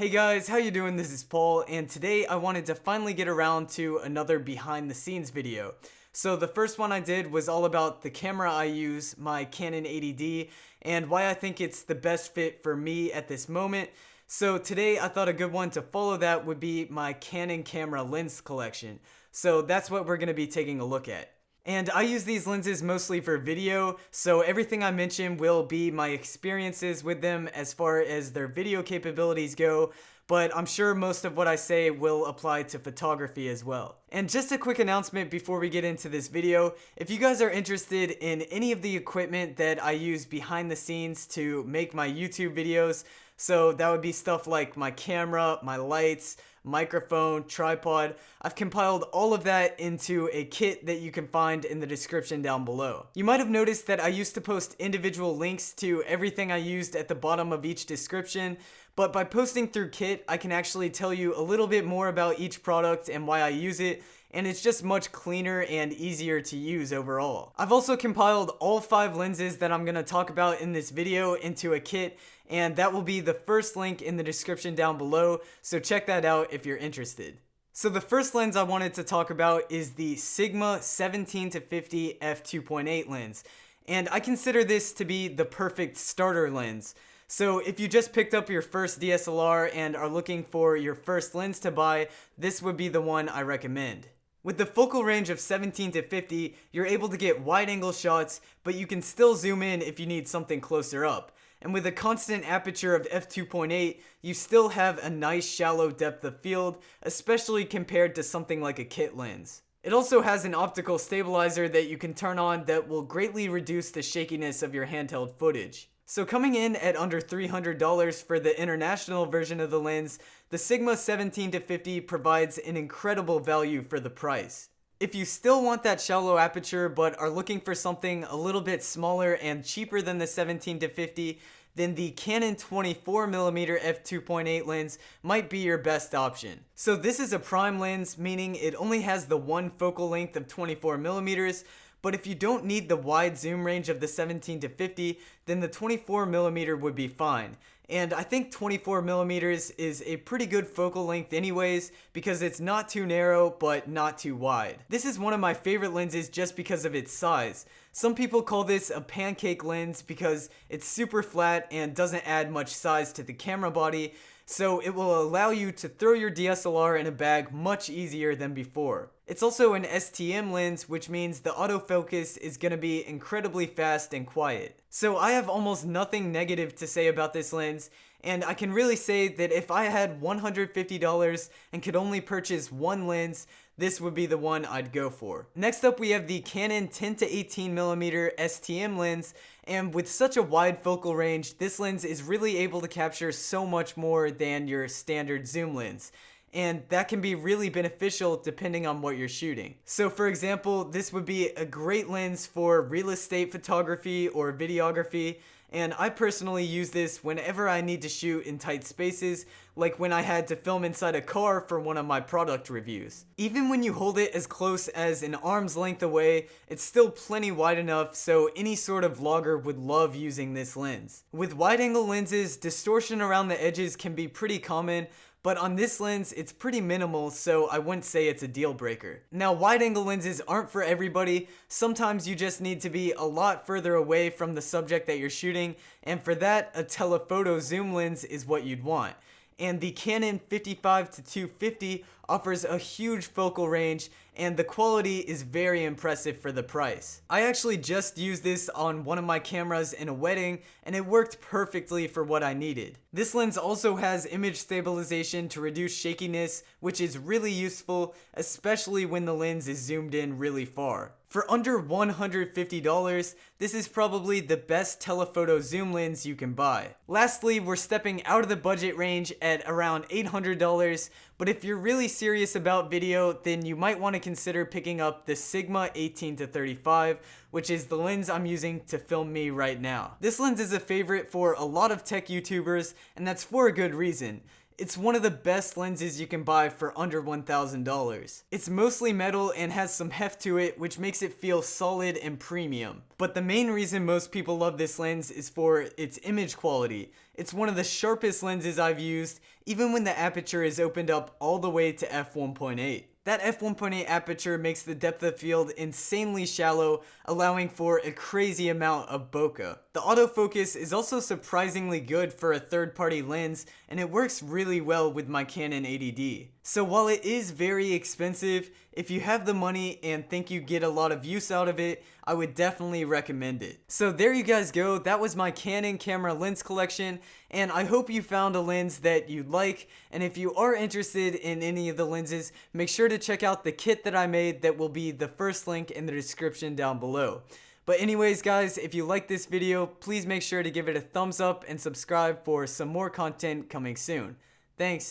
Hey guys, how you doing? This is Paul, and today I wanted to finally get around to another behind the scenes video. So the first one I did was all about the camera I use, my Canon 80D, and why I think it's the best fit for me at this moment. So today I thought a good one to follow that would be my Canon camera lens collection. So that's what we're going to be taking a look at. And I use these lenses mostly for video, so everything I mention will be my experiences with them as far as their video capabilities go, but I'm sure most of what I say will apply to photography as well. And just a quick announcement before we get into this video, if you guys are interested in any of the equipment that I use behind the scenes to make my YouTube videos, so that would be stuff like my camera, my lights, microphone, tripod. I've compiled all of that into a kit that you can find in the description down below. You might have noticed that I used to post individual links to everything I used at the bottom of each description, but by posting through kit, I can actually tell you a little bit more about each product and why I use it, and it's just much cleaner and easier to use overall. I've also compiled all 5 lenses that I'm going to talk about in this video into a kit, and that will be the first link in the description down below, so check that out if you're interested. So the first lens I wanted to talk about is the Sigma 17-50 f2.8 lens, and I consider this to be the perfect starter lens. So if you just picked up your first DSLR and are looking for your first lens to buy, this would be the one I recommend. With the focal range of 17-50, you're able to get wide angle shots, but you can still zoom in if you need something closer up. And with a constant aperture of f2.8, you still have a nice shallow depth of field, especially compared to something like a kit lens. It also has an optical stabilizer that you can turn on that will greatly reduce the shakiness of your handheld footage. So coming in at under $300 for the international version of the lens, the Sigma 17-50 provides an incredible value for the price. If you still want that shallow aperture but are looking for something a little bit smaller and cheaper than the 17-50, then the Canon 24mm f2.8 lens might be your best option. So this is a prime lens, meaning it only has the one focal length of 24mm, but if you don't need the wide zoom range of the 17-50, then the 24mm would be fine. And I think 24mm is a pretty good focal length anyways, because it's not too narrow but not too wide. This is one of my favorite lenses just because of its size. Some people call this a pancake lens because it's super flat and doesn't add much size to the camera body, so it will allow you to throw your DSLR in a bag much easier than before. It's also an STM lens, which means the autofocus is going to be incredibly fast and quiet. So I have almost nothing negative to say about this lens, and I can really say that if I had $150 and could only purchase one lens, this would be the one I'd go for. Next up we have the Canon 10-18mm STM lens, and with such a wide focal range, this lens is really able to capture so much more than your standard zoom lens. And that can be really beneficial depending on what you're shooting. So for example, this would be a great lens for real estate photography or videography, and I personally use this whenever I need to shoot in tight spaces, like when I had to film inside a car for one of my product reviews. Even when you hold it as close as an arm's length away, it's still plenty wide enough so any sort of vlogger would love using this lens. With wide angle lenses, distortion around the edges can be pretty common, but on this lens, it's pretty minimal, so I wouldn't say it's a deal breaker. Now, wide-angle lenses aren't for everybody. Sometimes you just need to be a lot further away from the subject that you're shooting, and for that, a telephoto zoom lens is what you'd want. And the Canon 55-250 offers a huge focal range, and the quality is very impressive for the price. I actually just used this on one of my cameras in a wedding, and it worked perfectly for what I needed. This lens also has image stabilization to reduce shakiness, which is really useful, especially when the lens is zoomed in really far. For under $150, this is probably the best telephoto zoom lens you can buy. Lastly, we're stepping out of the budget range at around $800, but if you're really serious about video, then you might want to consider picking up the Sigma 18-35, which is the lens I'm using to film me right now. This lens is a favorite for a lot of tech YouTubers, and that's for a good reason. It's one of the best lenses you can buy for under $1,000. It's mostly metal and has some heft to it, which makes it feel solid and premium. But the main reason most people love this lens is for its image quality. It's one of the sharpest lenses I've used, even when the aperture is opened up all the way to f1.8. That f1.8 aperture makes the depth of field insanely shallow, allowing for a crazy amount of bokeh. The autofocus is also surprisingly good for a third-party lens, and it works really well with my Canon 80D. So while it is very expensive, if you have the money and think you get a lot of use out of it, I would definitely recommend it. So there you guys go, that was my Canon camera lens collection, and I hope you found a lens that you like, and if you are interested in any of the lenses, make sure to check out the kit that I made that will be the first link in the description down below. But anyways guys, if you like this video, please make sure to give it a thumbs up and subscribe for some more content coming soon. Thanks.